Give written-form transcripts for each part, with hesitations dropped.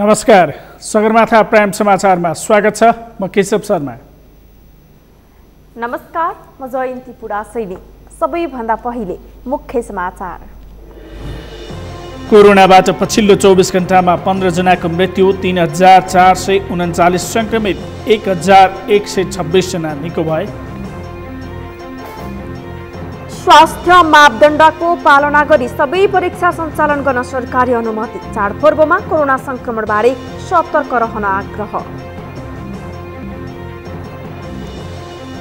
नमस्कार, सगरमाथा प्राइम समाचारमा स्वागत छ। म केशव शर्मा। नमस्कार, म जयन्ती पुडा सैनिक। सबैभन्दा पहिले मुख्य समाचार। कोरोनाबाट पछिल्लो 24 घण्टामा 15 जनाको मृत्यु, 3439 संक्रमित, 1126 जना निको भए। स्वास्थ्य मापदण्डको पालना गरी सबै परीक्षा सञ्चालन गर्न सरकारी अनुमति। चाडपर्वमा कोरोना संक्रमणबारे सतर्क रहन आग्रह।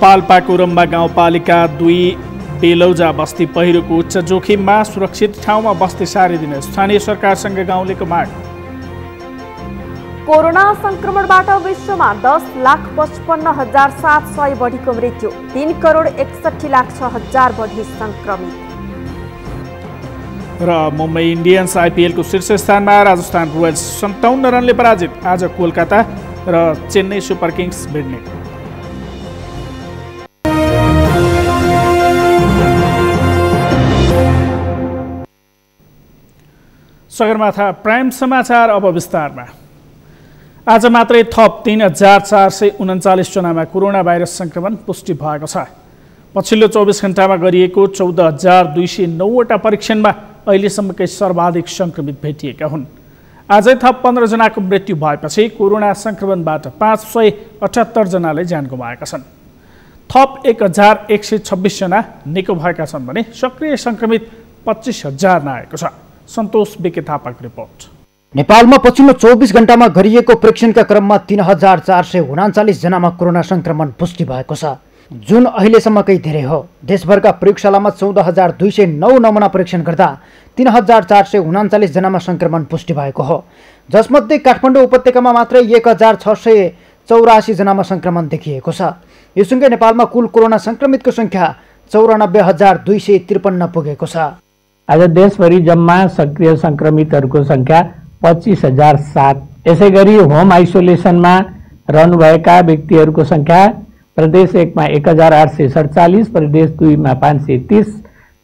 पाल्पाको रम्बा गाउँपालिका 2 बेलौजा बस्ती पहिरोको उच्च जोखिममा, सुरक्षित ठाउँमा बस्ती सारिदिन स्थानीय सरकारसँग गाउँलेको माग। कोरोना संक्रमणबाट विश्वमा 10,55,700 बढीको मृत्यु, 3,61,06,000 बढी संक्रमित। र मुम्बई इन्डियन्स आइपिएलको शीर्ष स्थानमा, राजस्थान रोयल्स 57 रनले पराजित। आज कोलकाता र चेन्नई सुपर किङ्स भिड्ने। सगरमाथा प्राइम समाचार अब विस्तारमा। आज मात्रै थप 3439 जनामा कोरोना भाइरस संक्रमण पुष्टि भएको छ। पछिल्लो 24 घण्टामा गरिएको 14209 वटा परीक्षणमा अहिलेसम्मकै सर्वाधिक संक्रमित भेटिएका हुन्। आजै थप 15 जनाको मृत्यु भएपछि कोरोना संक्रमणबाट 578 जनाले ज्यान गुमाएका छन्। थप 1126 जना निको भएका छन् भने सक्रिय संक्रमित 25,000 नआएको छ। सन्तोष बिके थापाको रिपोर्ट। नेपालमा पछिल्लो 24 घण्टामा गरिएको परीक्षणका क्रममा 3439 जनामा कोरोना संक्रमण पुष्टि भएको छ, जुन अहिलेसम्मकै धेरै हो। देशभरका प्रयोगशालामा 14209 नमुना परीक्षण गर्दा 3439 जनामा संक्रमण पुष्टि भएको हो, जसमध्ये काठमाडौँ उपत्यकामा मात्रै 1684 जनामा संक्रमण देखिएको छ। यससँगै नेपालमा कुल कोरोना संक्रमितको संख्या 94253 पुगेको छ। आज देशभरि जम्मा सक्रिय संक्रमितहरूको संख्या 25,007। यसै गरी होम आइसोलेसनमा रहनुभएका व्यक्तिहरूको संख्या प्रदेश 1 मा 1847, प्रदेश 2 मा 530,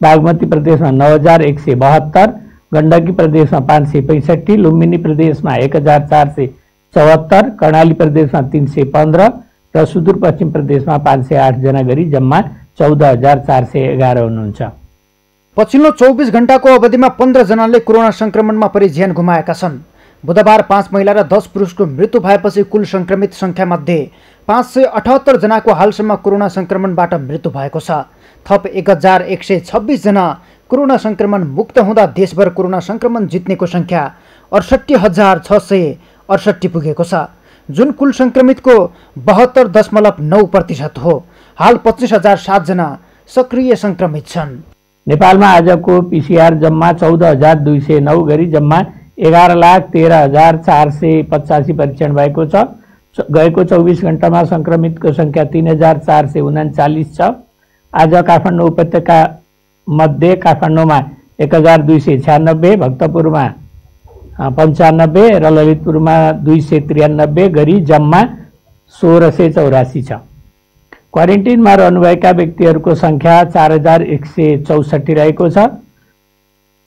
बागमती प्रदेशमा 9172, गण्डकी प्रदेशमा 565, लुम्बिनी प्रदेशमा 1474, कर्णाली प्रदेशमा 315 र सुदूरपश्चिम प्रदेशमा 508 जना गरी जम्मा 14,411 हुनुहुन्छ। पछिल्लो 24 घण्टाको अवधिमा 15 जनाले कोरोना संक्रमणमा परि ज्यान गुमाएका छन्। बुधबार 5 महिला र 10 पुरुषको मृत्यु भएपछि कुल संक्रमित संख्यामध्ये 578 जनाको हालसम्म कोरोना संक्रमणबाट मृत्यु भएको छ। थप 1126 जना कोरोना संक्रमण मुक्त हुँदा देशभर कोरोना संक्रमण जित्नेको संख्या 68,668 पुगेको छ, जुन कुल संक्रमितको 72.9% हो। हाल 25,007 जना सक्रिय संक्रमित छन्। नेपालमा आजको पीसीआर जम्मा 14,209 गरी जम्मा 11,13,485 परीक्षण भएको छ। गएको 24 घण्टामा संक्रमितको संख्या 3,439 छ। आज काठमाडौँ उपत्यका मध्ये काठमाडौँमा 1,296, भक्तपुरमा 95 र ललितपुरमा 293 गरी जम्मा 1,684 छ। क्वारेन्टिनमा रहनुभएका व्यक्तिहरूको संख्या 4,164 रहेको छ।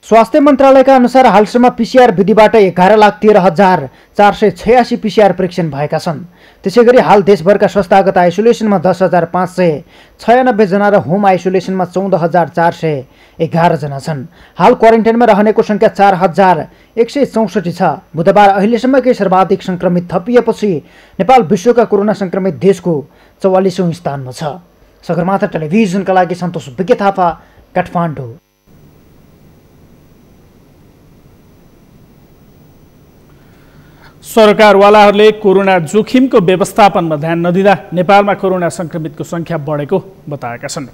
स्वास्थ्य मन्त्रालयका अनुसार हालसम्म पीसीआर विधिबाट 11,13,486 पीसीआर परीक्षण भएका छन्। त्यसैगरी हाल देशभरका संस्थागत आइसोलेसनमा 10,596 जना र होम आइसोलेसनमा 14,411 जना छन्। हाल क्वारेन्टाइनमा रहनेको संख्या 4,164 छ। बुधबार अहिलेसम्मकै सर्वाधिक संक्रमित थपिएपछि नेपाल विश्वका कोरोना संक्रमित देशको 44औं स्थानमा छ। सगरमाथा टेलिभिजनका लागि सन्तोष बिके थापा, काठमाडौँ। सरकारवालाहरूले कोरोना जोखिमको व्यवस्थापनमा ध्यान नदिँदा नेपालमा कोरोना संक्रमितको संख्या बढेको बताएका छन्।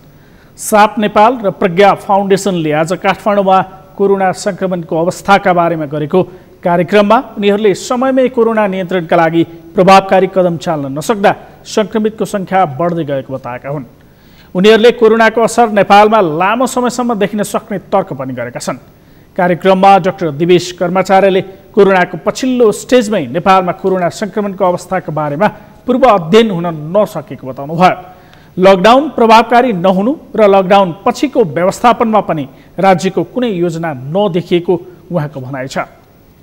साप नेपाल र प्रज्ञा फाउन्डेसनले आज काठमाडौँमा कोरोना संक्रमणको अवस्थाका बारेमा गरेको कार्यक्रममा उनीहरूले समयमै कोरोना नियन्त्रणका लागि प्रभावकारी कदम चाल्न नसक्दा संक्रमितको संख्या बढ्दै गएको बताएका हुन्। उनीहरूले कोरोनाको असर नेपालमा लामो समयसम्म देखिन सक्ने तर्क पनि गरेका छन्। कार्यक्रममा डाक्टर दिवेश कर्मचारीले कोरोनाको पछिल्लो स्टेजमै नेपालमा कोरोना संक्रमणको अवस्थाको बारेमा पूर्व अध्ययन हुन नसकेको बताउनुभयो। लकडाउन प्रभावकारी नहुनु र लकडाउन पछिको व्यवस्थापनमा पनि राज्यको कुनै योजना नदेखिएको उहाँको भनाइ छ।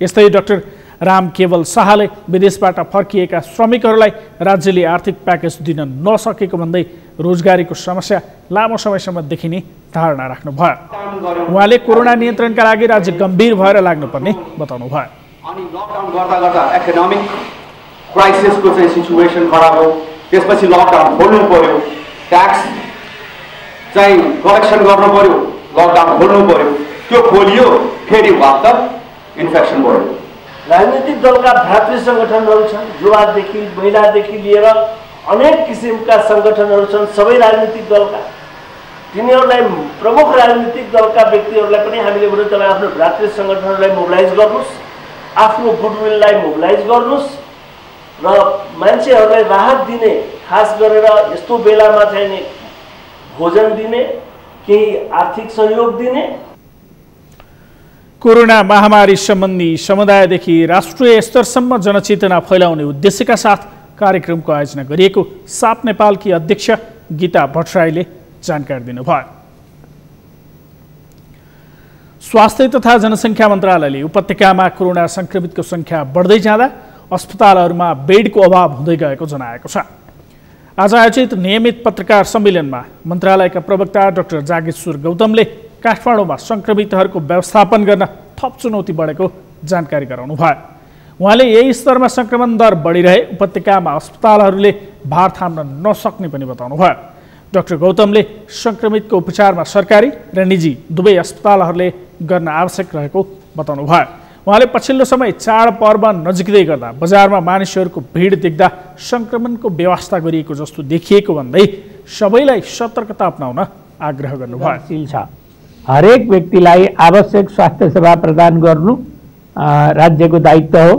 यस्तै डाक्टर राम केवल शाहले विदेशबाट फर्किएका श्रमिकहरूलाई राज्यले आर्थिक प्याकेज दिन नसकेको भन्दै रोजगारीको समस्या लामो समयसम्म देखिने धारणा राख्नुभयो। उहाँले कोरोना नियन्त्रणका लागि राज्य गम्भीर भएर लाग्नुपर्ने बताउनुभयो। अनि लकडाउन गर्दा गर्दा इकोनोमिक क्राइसिसको चाहिँ सिचुएसन खराब हो, त्यसपछि लकडाउन खोल्नु पर्यो, ट्याक्स चाहिँ कलेक्सन गर्नु पर्यो, लकडाउन खोल्नु पर्यो, त्यो खोलियो फेरि वापस इन्फेक्सन बढ्यो। राजनीतिक दलका भातृ सङ्गठनहरू छन्, युवादेखि महिलादेखि लिएर अनेक किसिमका सङ्गठनहरू छन् सबै राजनीतिक दलका। तिनीहरूलाई प्रमुख राजनीतिक दलका व्यक्तिहरूलाई पनि हामीले भने तपाईँ आफ्नो भातृ सङ्गठनहरूलाई मोबिलाइज गर्नुहोस्, आफ्नो गुडविललाई मोबिलाइज गर्नुहोस् र मान्छेहरूलाई राहत दिने, खास गरेर यस्तो बेलामा चाहिँ भोजन दिने, केही आर्थिक सहयोग दिने। कोरोना महामारी सम्बन्धी समुदायदेखि राष्ट्रिय स्तरसम्म जनचेतना फैलाउने उद्देश्यका साथ कार्यक्रमको आयोजना गरिएको साप नेपालकी अध्यक्ष गीता भट्टराईले जानकारी दिनुभयो। स्वास्थ्य तथा जनसङ्ख्या मन्त्रालयले उपत्यकामा कोरोना संक्रमितको सङ्ख्या बढ्दै जाँदा अस्पतालहरूमा बेडको अभाव हुँदै गएको जनाएको छ। आज आयोजित नियमित पत्रकार सम्मेलनमा मन्त्रालयका प्रवक्ता डाक्टर जागेश्वर गौतमले काठमाडौँमा संक्रमितहरूको व्यवस्थापन गर्न थप चुनौती बढेको जानकारी गराउनुभयो। उहाँले यही स्तरमा संक्रमण दर बढिरहे उपत्यकामा अस्पतालहरूले भार थाम्न नसक्ने पनि बताउनुभयो। डाक्टर गौतमले संक्रमितको उपचारमा सरकारी र निजी दुवै अस्पतालहरूले गर्न आवश्यक रहेको बताउनुभयो। उहाँले पछिल्लो समय चाडपर्व नजिकै गर्दा बजारमा मानिसहरूको भिड देख्दा संक्रमणको व्यवस्था गरिएको जस्तो देखिएको भन्दै सबैलाई सतर्कता अपनाउन आग्रह गर्नुभयो। हरेक व्यक्तिलाई आवश्यक स्वास्थ्य सेवा प्रदान गर्नु राज्यको दायित्व हो।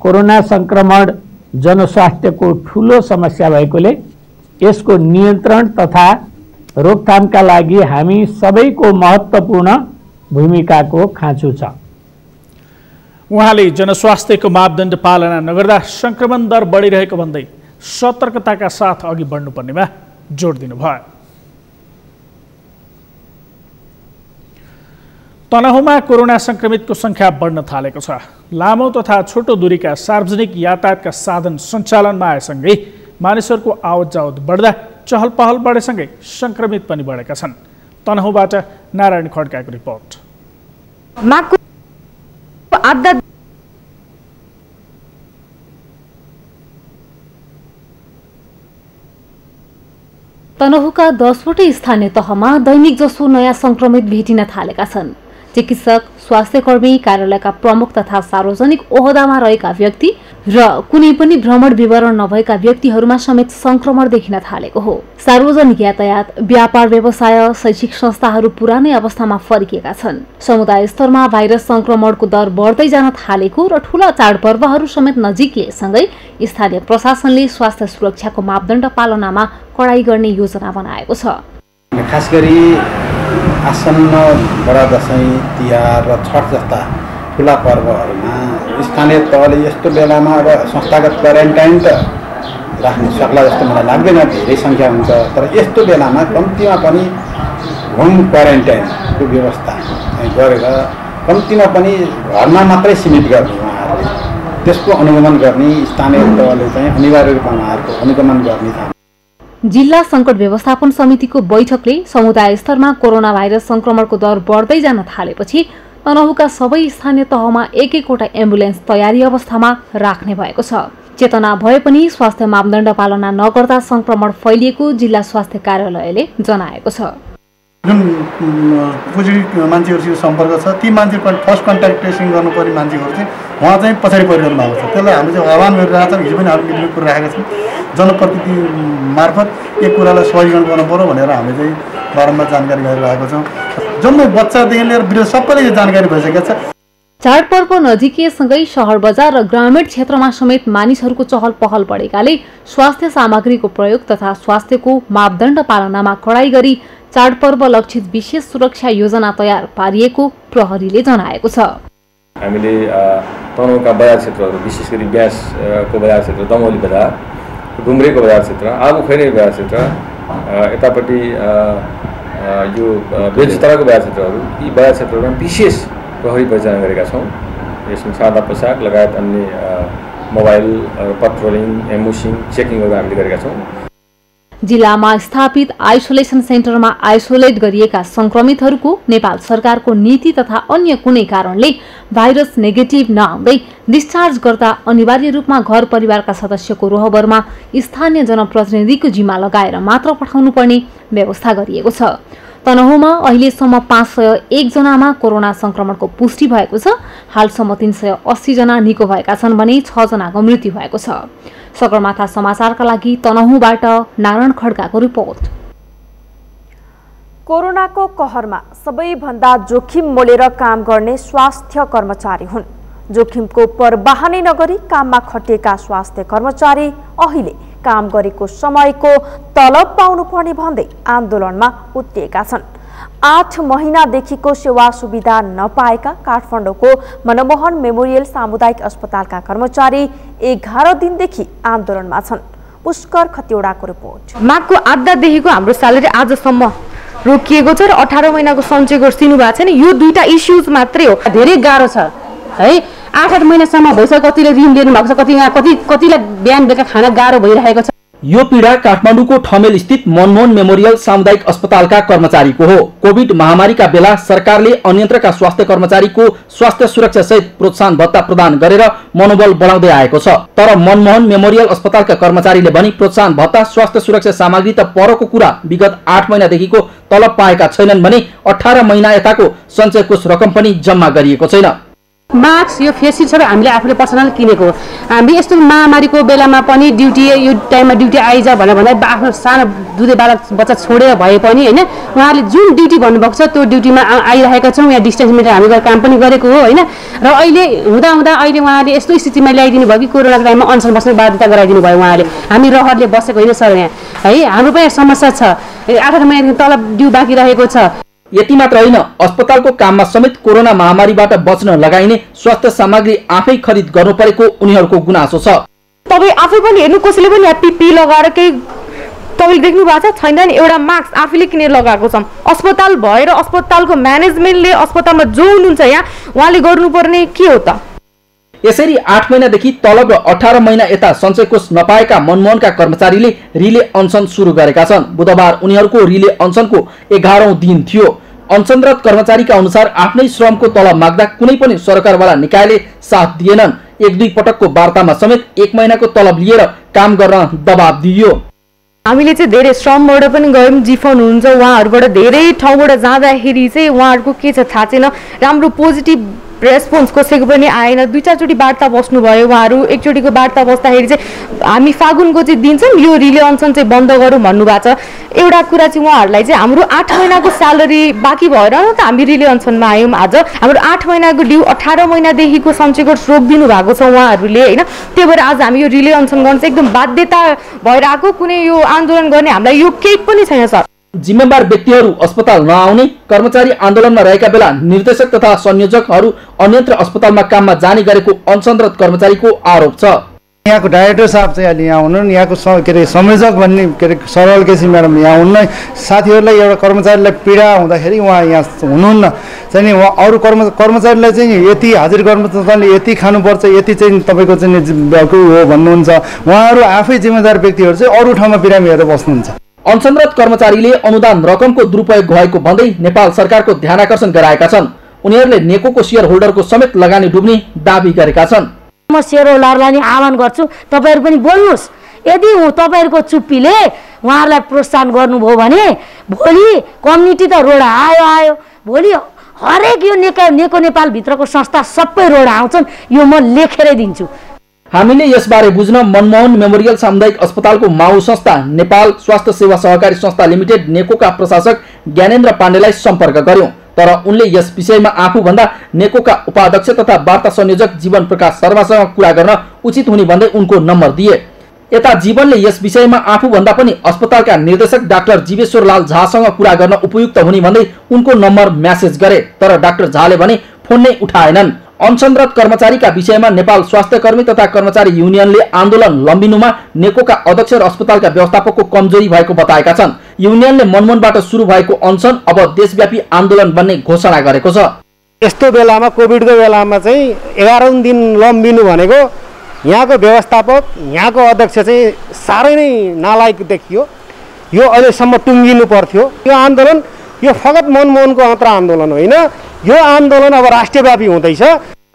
कोरोना संक्रमण जनस्वास्थ्यको ठूलो समस्या भएकोले यसको नियन्त्रण तथा रोकथामका लागि हामी सबैको महत्त्वपूर्ण भूमिकाको खाँचो छ। उहाँले जनस्वास्थ्यको मापदण्ड पालना नगर्दा संक्रमण दर बढिरहेको भन्दै सतर्कताका साथ अघि बढ्नुपर्नेमा जोड दिनुभयो। तनहुँमा कोरोना संक्रमितको सङ्ख्या बढ्न थालेको छ। लामो तथा छोटो दूरीका सार्वजनिक यातायातका साधन सञ्चालनमा आएसँगै मानिसहरूको आवत जावत बढ्दा चहल पहल बढेसँगै संक्रमित पनि बढेका छन्। तनहुँबाट नारायण खड्काको रिपोर्ट। तनहुँका 10वटै स्थानीय तहमा दैनिक जसो नयाँ संक्रमित भेटिन थालेका छन्। चिकित्सक, स्वास्थ्यकर्मी, कार्यालयका प्रमुख तथा सार्वजनिक ओहदामा रहेका व्यक्ति र कुनै पनि भ्रमण विवरण नभएका व्यक्तिहरूमा समेत संक्रमण देखिन थालेको हो। सार्वजनिक यातायात, व्यापार व्यवसाय, शैक्षिक संस्थाहरू पुरानै अवस्थामा फर्किएका छन्। समुदाय स्तरमा भाइरस संक्रमणको दर बढ्दै जान थालेको र ठूला चाडपर्वहरू समेत नजिकिएसँगै स्थानीय प्रशासनले स्वास्थ्य सुरक्षाको मापदण्ड पालनामा कडाई गर्ने योजना बनाएको छ। खास गरी आसन्न बडा दशैं, तिहार र छठ जस्ता ठुला पर्वहरूमा स्थानीय तहले यस्तो बेलामा अब संस्थागत क्वारेन्टाइन त राख्न सक्ला जस्तो मलाई लाग्दैन। धेरै सङ्ख्या हुन्छ, तर यस्तो बेलामा कम्तीमा पनि होम क्वारेन्टाइनको व्यवस्था गरेर कम्तीमा पनि घरमा मात्रै सीमित गर्ने उहाँहरूले त्यसको अनुगमन गर्ने स्थानीय तहले चाहिँ अनिवार्य रूपमा उहाँहरूको अनुगमन गर्ने छ। जिल्ला संकट व्यवस्थापन समितिको बैठकले समुदाय स्तरमा कोरोना भाइरस संक्रमणको दर बढ्दै जान थालेपछि तनहुँका सबै स्थानीय तहमा एक-एकवटा एम्बुलेन्स तयारी अवस्थामा राख्ने भएको छ। चेतना भए पनि स्वास्थ्य मापदण्ड पालना नगर्दा संक्रमण फैलिएको जिल्ला स्वास्थ्य कार्यालयले जनाएको छ। जुन पोजिटिभ मान्छेहरूसँग सम्पर्क छ ती मान्छेहरू फर्स्ट कन्ट्याक्ट ट्रेसिङ गर्नुपर्ने मान्छेहरू चाहिँ उहाँ चाहिँ पछाडि परिरहनु भएको छ। त्यसलाई हामीले चाहिँ आह्वान गरिरहेका छौँ। हिजो पनि हामीले मिटिङ गरिराखेका छौँ। जनप्रतिनिधि मार्फत एक कुरालाई सहजीकरण गर्नु पर्यो भनेर हामीले चाहिँ बारम्बार जानकारी गरिरहेको छौँ। जम्मै बच्चादेखि लिएर वृद्ध सबैले यो जानकारी भइसकेको छ। चाडपर्व नजिकिएसँगै शहर बजार र ग्रामीण क्षेत्रमा समेत मानिसहरूको चहल पहल बढेकाले स्वास्थ्य सामग्रीको प्रयोग तथा स्वास्थ्यको मापदण्ड पालनामा कडाई गरी चाडपर्व लक्षित विशेष सुरक्षा योजना तयार पारिएको प्रहरीले जनाएको छ। हामीले तनहुँका बजार क्षेत्रहरू विशेष गरी ब्यासको बजार क्षेत्र, दमौली बजार, डुम्रेको बजार क्षेत्र, आबुखैरे बजार क्षेत्र, यतापट्टि यो बेलचतराको बजार क्षेत्रहरू, यी बजार क्षेत्रहरूमा विशेष प्रहरी परिचालन गरेका छौँ यसमा सादा पोसाक लगायत अन्य मोबाइल पेट्रोलिङ एम्बुसिङ चेकिङहरू हामीले गरेका छौँ। जिल्लामा स्थापित आइसोलेसन सेन्टरमा आइसोलेट गरिएका संक्रमितहरूको नेपाल सरकारको नीति तथा अन्य कुनै कारणले भाइरस नेगेटिभ नआउँदै डिस्चार्ज गर्दा अनिवार्य रूपमा घर परिवारका सदस्यको रोहबरमा स्थानीय जनप्रतिनिधिको जिम्मा लगाएर मात्र पठाउनु पर्ने व्यवस्था गरिएको छ। तनहुँमा अहिलेसम्म 501 जनामा कोरोना संक्रमणको पुष्टि भएको छ। हालसम्म 380 जना निको भएका छन् भने 6 जनाको मृत्यु भएको छ। सगरमाथा समाचारका लागि तनहुँबाट नारायण खड्काको रिपोर्ट। कोरोनाको कहरमा सबैभन्दा जोखिम मोलेर काम गर्ने स्वास्थ्य कर्मचारी हुन्। जोखिमको परवाह नै नगरी काममा खटिएका स्वास्थ्य कर्मचारी अहिले काम गरेको समयको तलब पाउनुपर्ने भन्दै आन्दोलनमा उत्रिएका छन्। 8 महिनादेखिको सेवा सुविधा नपाएका काठमाडौँको मनमोहन मेमोरियल सामुदायिक अस्पतालका कर्मचारी 11 दिनदेखि आन्दोलनमा छन्। पुष्कर खतिवडाको रिपोर्ट। माघको आधादेखिको हाम्रो स्यालेरी आजसम्म रोकिएको छ र 18 महिनाको सञ्चय गर्नु भएको छैन। यो दुईटा इस्युज मात्रै हो। धेरै गाह्रो छ है। 8 महिनासम्म भइसक्यो, कतिले ऋण लिनु भएको छ, कतिलाई बिहान बेलुका खाना गाह्रो भइरहेको छ। यो पीडा काठमाडौँको ठमेल स्थित मनमोहन मेमोरियल सामुदायिक अस्पतालका कर्मचारीको हो। कोभिड महामारीका बेला सरकारले अन्यन्त्रका स्वास्थ्य कर्मचारीको स्वास्थ्य सुरक्षा सहित प्रोत्साहन भत्ता प्रदान गरेर मनोबल बढाउँदै आएको छ। तर मनमोहन मेमोरियल अस्पतालका कर्मचारीले भने प्रोत्साहन भत्ता स्वास्थ्य सुरक्षा सामग्री त परको कुरा, विगत 8 महिनादेखिको तलब पाएका छैनन् भने 18 महिना यताको सञ्चय कोष रकम पनि जम्मा गरिएको छैन। मास्क यो फेस सिल्ड सबै हामीले आफूले पर्सनल किनेको हो। हामी यस्तो महामारीको बेलामा पनि ड्युटी यो टाइममा ड्युटी आइज भनेर भन्दा आफ्नो सानो दुधे बालक बच्चा छोडेर भए पनि होइन, उहाँहरूले जुन ड्युटी भन्नुभएको छ त्यो ड्युटीमा आइरहेका छौँ। यहाँ डिस्टेन्स मेन्टेन हामी काम पनि गरेको हो होइन। र अहिले हुँदा अहिले उहाँले यस्तो स्थितिमा ल्याइदिनु भयो कि कोरोनाको टाइममा अनसन बस्ने बाध्यता गराइदिनु भयो उहाँले। हामी रहरले बसेको होइन सर यहाँ है। हाम्रो पनि समस्या छ। 18 महिनादेखि तलब ड्यू बाँकी रहेको छ। यति मात्र होइन, अस्पतालको काममा समेत कोरोना महामारीबाट बच्न लगाइने स्वास्थ्य सामग्री आफै खरिद गर्नु परेको उनीहरूको गुनासो छ। तपाईँ आफै पनि हेर्नु, कसैले पनि पिपी लगाएर केही तपाईँले देख्नु भएको छ छैन नि, एउटा मास्क आफैले किनेर लगाएको छ। अस्पताल भएर अस्पतालको म्यानेजमेन्टले अस्पतालमा जो हुनुहुन्छ यहाँ उहाँले गर्नुपर्ने के हो त? यसरी 8 महिनादेखि तलब र 18 महिना यता सञ्चय कोष नपाएका मनमोहनका कर्मचारीले रिले अनसन सुरु गरेका छन्। बुधबार उनीहरूको रिले अनसनको 11औं दिन थियो। अनसनरत कर्मचारीका अनुसार आफ्नै श्रमको तलब माग्दा कुनै पनि सरकारवाला निकायले साथ दिएनन्। 1-2 पटकको वार्तामा समेत 1 महिनाको तलब लिएर काम गर्न दबाब दिइयो। हामीले चाहिँ धेरै श्रमबाट पनि गयौँ, जिफन हुनुहुन्छ उहाँहरूबाट धेरै ठाउँबाट जाँदाखेरि चाहिँ उहाँहरूको के छ थाहा छैन, राम्रो पोजिटिभ रेस्पोन्स कसैको पनि आएन। 2-4 चोटि वार्ता बस्नुभयो उहाँहरू। एकचोटिको वार्ता बस्दाखेरि चाहिँ हामी फागुनको चाहिँ दिन्छौँ यो रिले अनसन चाहिँ बन्द गरौँ भन्नुभएको छ। एउटा कुरा चाहिँ उहाँहरूलाई चाहिँ हाम्रो 8 महिनाको स्यालेरी बाँकी भएर त हामी रिले अनसनमा आयौँ। आज हाम्रो 8 महिनाको ड्यू 18 महिनादेखिको सञ्चयको रोकिदिनु भएको छ उहाँहरूले होइन। त्यही भएर आज हामी यो रिले अनसन गर्न चाहिँ एकदम बाध्यता भएर आएको। कुनै यो आन्दोलन गर्ने हामीलाई यो केही पनि छैन सर। जिम्मेवार व्यक्तिहरू अस्पताल नआउने, कर्मचारी आन्दोलनमा रहेका बेला निर्देशक तथा संयोजकहरू अन्यत्र अस्पतालमा काममा जाने गरेको अनसनरत कर्मचारीको आरोप छ। यहाँको डाइरेक्टर साहब चाहिँ अहिले यहाँ हुनु, यहाँको संयोजक भन्ने सरल केसी म्याडम यहाँ हुन्न। साथीहरूलाई एउटा कर्मचारीलाई पीडा हुँदाखेरि उहाँ यहाँ हुनुहुन्न चाहिँ उहाँ अरू कर्मचारीलाई चाहिँ यति हाजिर कर्मचारीले यति खानुपर्छ, यति चाहिँ तपाईँको चाहिँ हो भन्नुहुन्छ। उहाँहरू आफै जिम्मेदार व्यक्तिहरू चाहिँ अरू ठाउँमा बिरामी हेरेर बस्नुहुन्छ। अनसनरत कर्मचारीले अनुदान रकमको दुरुपयोग भएको भन्दै नेपाल सरकारको ध्यानाकर्षण गराएका छन्। उनीहरूले नेकोको शेयर होल्डरको समेत लगानी डुब्ने दाबी गरेका छन्। म शेयर होल्डरलाई नि आह्वान गर्छु, तपाईँहरू पनि बोल्नुहोस्। यदि तपाईँहरूको चुप्पीले उहाँहरूलाई प्रोत्साहन गर्नुभयो भने भोलि कम्युनिटी त रोड आयो, भोलि हरेक यो नेको नेपालभित्रको संस्था सबै रोड आउँछन्। यो म लेखेरै दिन्छु। हामीले यसबारे बुझ्न मनमोहन मेमोरियल सामुदायिक अस्पतालको माउ संस्था नेपाल स्वास्थ्य सेवा सहकारी संस्था लिमिटेड नेकोका प्रशासक ज्ञानेन्द्र पाण्डेलाई सम्पर्क गर्यौं, तर उनले यस विषयमा आफूभन्दा नेकोका उपाध्यक्ष तथा वार्ता संयोजक जीवन प्रकाश शर्मासँग कुरा गर्न उचित हुने भन्दै उनको नम्बर दिए। यता जीवनले यस विषयमा आफूभन्दा पनि अस्पतालका निर्देशक डाक्टर जीवेश्वरलाल झासँग कुरा गर्न उपयुक्त हुने भन्दै उनको नम्बर म्यासेज गरे, तर डाक्टर झाले भने फोन नै उठाएनन्। अनसनरत कर्मचारीका विषयमा नेपाल स्वास्थ्य कर्मी तथा कर्मचारी युनियनले आन्दोलन लम्बिनुमा नेकोका अध्यक्ष र अस्पतालका व्यवस्थापकको कमजोरी भएको बताएका छन्। युनियनले मनमोहनबाट सुरु भएको अनसन अब देशव्यापी आन्दोलन बन्ने घोषणा गरेको छ। यस्तो बेलामा कोभिडको बेलामा चाहिँ 11औं दिन लम्बिनु भनेको यहाँको व्यवस्थापक यहाँको अध्यक्ष चाहिँ साह्रै नै नालायक देखियो। यो अहिलेसम्म टुङ्गिनु पर्थ्यो। यो आन्दोलन यो फगत मनमोहनको मात्र आन्दोलन होइन, यो आन्दोलन अब राष्ट्रव्यापी हुँदैछ।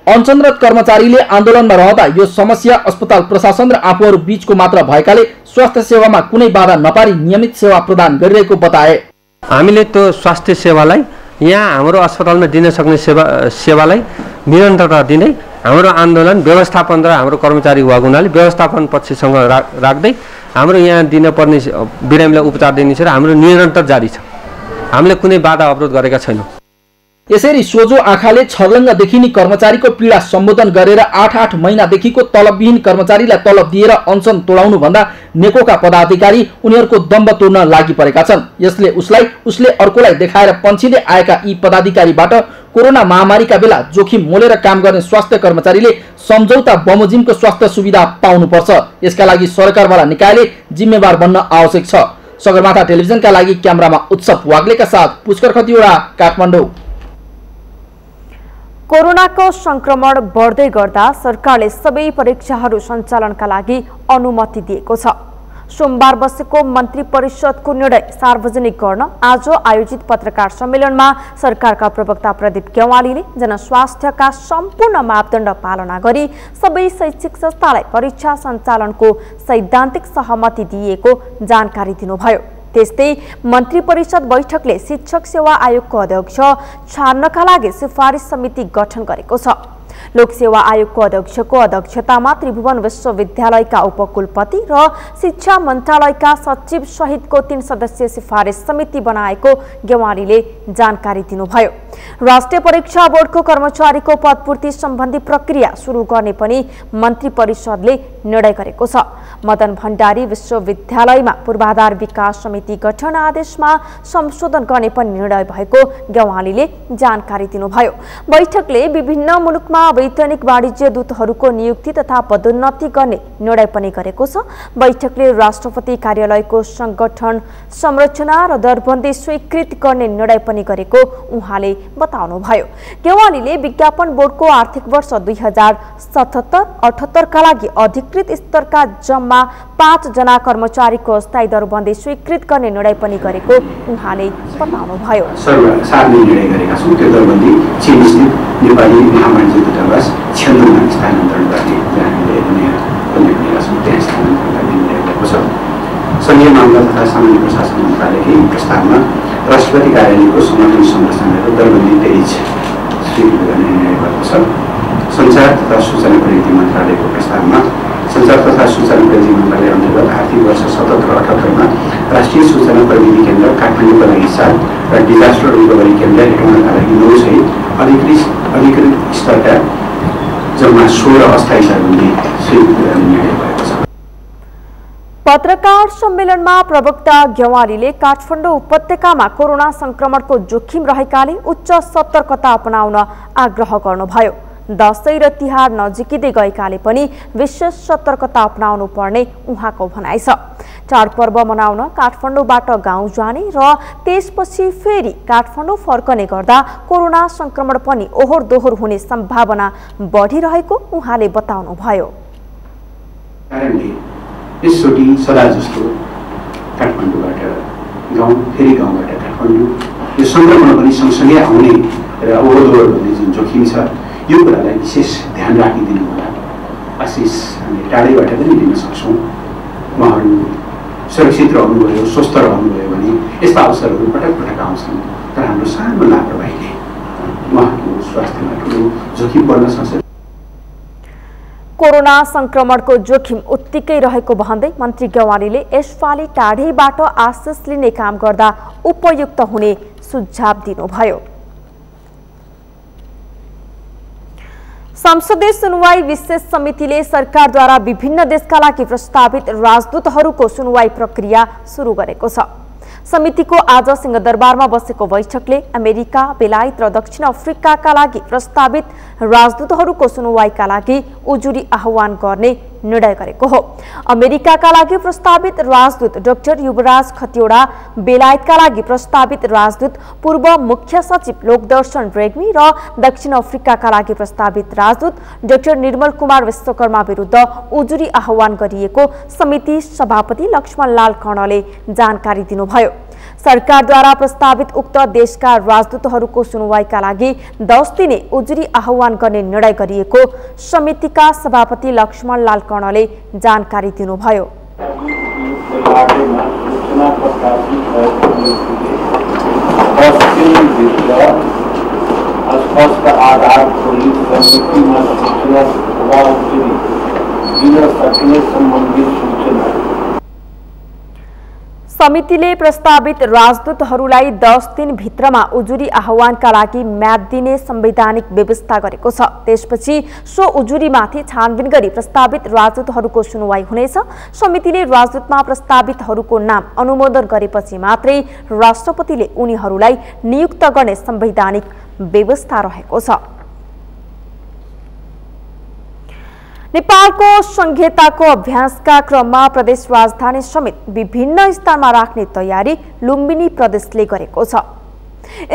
अनसनरत कर्मचारीले आन्दोलनमा रहँदा यो समस्या अस्पताल प्रशासन र आफूहरू बीचको मात्र भएकाले स्वास्थ्य सेवामा कुनै बाधा नपारी नियमित सेवा प्रदान गरिरहेको बताए। हामीले त्यो स्वास्थ्य सेवालाई यहाँ हाम्रो अस्पतालमा दिन सक्ने सेवालाई निरन्तरता दिने हाम्रो आन्दोलन व्यवस्थापन र हाम्रो कर्मचारी भएको हुनाले व्यवस्थापन पक्षसँग राख्दै हाम्रो यहाँ दिनपर्ने बिरामीलाई उपचार दिने छ र हाम्रो निरन्तर जारी छ। हामीले कुनै बाधा अवरोध गरेका छैनौँ। यसरी सोझो आँखाले छर्लङ्ग देखिने कर्मचारीको पीडा सम्बोधन गरेर 8 महिनादेखिको तलबविहीन कर्मचारीलाई तलब दिएर अनसन तोडाउनु भन्दा नेकोका पदाधिकारी उनीहरूको दम्ब तोड्न लागि परेका छन्। यसले उसले अर्कोलाई देखाएर पन्छिँदै आएका यी पदाधिकारीबाट कोरोना महामारीका बेला जोखिम मोलेर काम गर्ने स्वास्थ्य कर्मचारीले सम्झौता बमोजिमको स्वास्थ्य सुविधा पाउनुपर्छ। यसका लागि सरकारवाला निकायले जिम्मेवार बन्न आवश्यक छ। सगरमाथा टेलिभिजनका लागि क्यामेरामा उत्सव वाग्लेका साथ पुष्कर खतिवडा, काठमाडौँ। कोरोनाको संक्रमण बढ्दै गर्दा सरकारले सबै परीक्षाहरू सञ्चालनका लागि अनुमति दिएको छ। सोमबार बसेको मन्त्री परिषदको निर्णय सार्वजनिक गर्न आज आयोजित पत्रकार सम्मेलनमा सरकारका प्रवक्ता प्रदीप गेवालीले जनस्वास्थ्यका सम्पूर्ण मापदण्ड पालना गरी सबै शैक्षिक संस्थालाई परीक्षा सञ्चालनको सैद्धान्तिक सहमति दिएको जानकारी दिनुभयो। त्यस्तै मन्त्री परिषद बैठकले शिक्षक सेवा आयोगको अध्यक्ष छान्नका लागि सिफारिस समिति गठन गरेको छ। लोकसेवा आयोगको अध्यक्षको अध्यक्षतामा त्रिभुवन विश्वविद्यालयका उपकुलपति र शिक्षा मन्त्रालयका सचिव सहितको 3 सदस्यीय सिफारिस समिति बनाएको गेवालीले जानकारी दिनुभयो। राष्ट्रिय परीक्षा बोर्डको कर्मचारीको पदपूर्ति सम्बन्धी प्रक्रिया सुरु गर्ने पनि मन्त्री परिषदले निर्णय गरेको छ। मदन भण्डारी विश्वविद्यालयमा पूर्वाधार विकास समिति गठन आदेशमा संशोधन गर्ने पनि निर्णय भएको गेवालीले जानकारी दिनुभयो। बैठकले विभिन्न मुलुकमा वैधानिक वाणिज्य दूतहरूको नियुक्ति तथा पदोन्नति गर्ने निर्णय पनि गरेको छ। बैठकले राष्ट्रपति कार्यालयको संगठन संरचना र दरबन्दी स्वीकृत गर्ने निर्णय पनि गरेको उहाँले बताउनुभयो। गेवालीले विज्ञापन बोर्डको आर्थिक वर्ष 2077-78 का लागि अधिकृत स्तरका जम्मा 5 जना कर्मचारीको स्थायी दरबन्दी स्वीकृत गर्ने निर्णय पनि गरेको उहाँले बताउनुभयो। नेपाली महावाणिज्य दूतावास क्षेत्रमा स्थानान्तरण गर्ने संघीय मामला तथा सामान्य प्रशासन मन्त्रालयकै प्रस्तावमा राष्ट्रपति कार्यालयको संगठन संरचना र दरबन्दी 23 स्वीकृत गर्ने निर्णय भएको छ। सञ्चार तथा सूचना प्रविधि मन्त्रालयको प्रस्तावमा सञ्चार तथा सूचना प्रविधि मन्त्रालय अन्तर्गत आर्थिक वर्ष 77-78 राष्ट्रिय सूचना प्रविधि केन्द्र काठमाडौँका लागि 7 र डिजास्टर रिकभरी केन्द्र हेटौँडाका लागि 9 सहित अधिकृत स्तरका जम्मा 16 अस्थायी दरबन्दी स्वीकृत गर्ने निर्णय भएको छ। पत्रकार सम्मेलनमा प्रवक्ता गेवालीले काठमाडौँ उपत्यकामा कोरोना संक्रमणको जोखिम रहेकाले उच्च सतर्कता अपनाउन आग्रह गर्नुभयो। दशैं र तिहार नजिकिँदै गएकाले पनि विशेष सतर्कता अपनाउनु पर्ने उहाँको भनाइ छ। चाडपर्व मनाउन काठमाडौँबाट गाउँ जाने र त्यसपछि फेरि काठमाडौँ फर्कने गर्दा कोरोना संक्रमण पनि ओहोर दोहोर हुने सम्भावना बढिरहेको उहाँले बताउनुभयो। यसचोटि सदा जस्तो काठमाडौँबाट गाउँ फेरि गाउँबाट काठमाडौँ यो संक्रमण पनि सँगसँगै आउने र ओहोर दोहोर गर्ने जुन जोखिम छ यो कुरालाई विशेष ध्यान राखिदिनु होला। आशिष हामी टाढैबाट पनि लिन सक्छौँ। उहाँहरू सुरक्षित रहनुभयो, स्वस्थ रहनुभयो भने यस्ता अवसरहरू पटक पटक आउँछन्, तर हाम्रो सानो लापरवाहीले उहाँको स्वास्थ्यमा ठुलो जोखिम पर्न सक्छ। कोरोना संक्रमणको जोखिम उत्तिकै रहेको भन्दै मन्त्री गेवालीले यसपालि टाढैबाट आशिष लिने काम गर्दा उपयुक्त हुने सुझाव दिनुभयो। संसदीय सुनवाई विशेष समितिले सरकारद्वारा विभिन्न देशका लागि प्रस्तावित राजदूतहरूको सुनवाई प्रक्रिया सुरु गरेको छ। समितिको आज सिंहदरबारमा बसेको बैठकले अमेरिका, बेलायत र दक्षिण अफ्रिकाका लागि प्रस्तावित राजदूतहरूको सुनवाईका लागि उजुरी आह्वान गर्ने निर्णय गरेको हो। अमेरिकाका लागि प्रस्तावित राजदूत डाक्टर युवराज खतिवडा, बेलायतका लागि प्रस्तावित राजदूत पूर्व मुख्य सचिव लोकदर्शन रेग्मी र दक्षिण अफ्रिकाका लागि प्रस्तावित राजदूत डाक्टर निर्मल कुमार विश्वकर्मा विरुद्ध उजुरी आह्वान गरिएको समिति सभापति लक्ष्मणलाल कर्णले जानकारी दिनुभयो। सरकारद्वारा प्रस्तावित उक्त देशका राजदूतहरूको सुनवाईका लागि 10 दिने उजुरी आह्वान गर्ने निर्णय गरिएको समितिका सभापति लक्ष्मणलाल कर्णले जानकारी दिनुभयो। समितिले प्रस्तावित राजदूतहरूलाई 10 दिन भित्रमा उजुरी आह्वानका लागि म्याद दिने संवैधानिक व्यवस्था गरेको छ। त्यसपछि सो उजुरीमाथि छानबिन गरी प्रस्तावित राजदूतहरूको सुनवाई हुनेछ। समितिले राजदूतमा प्रस्तावितहरूको नाम अनुमोदन गरेपछि मात्रै राष्ट्रपतिले उनीहरूलाई नियुक्त गर्ने संवैधानिक व्यवस्था रहेको छ। नेपालको संघीयताको अभ्यासका क्रममा प्रदेश राजधानी समेत विभिन्न स्थानमा राख्ने तयारी लुम्बिनी प्रदेशले गरेको छ।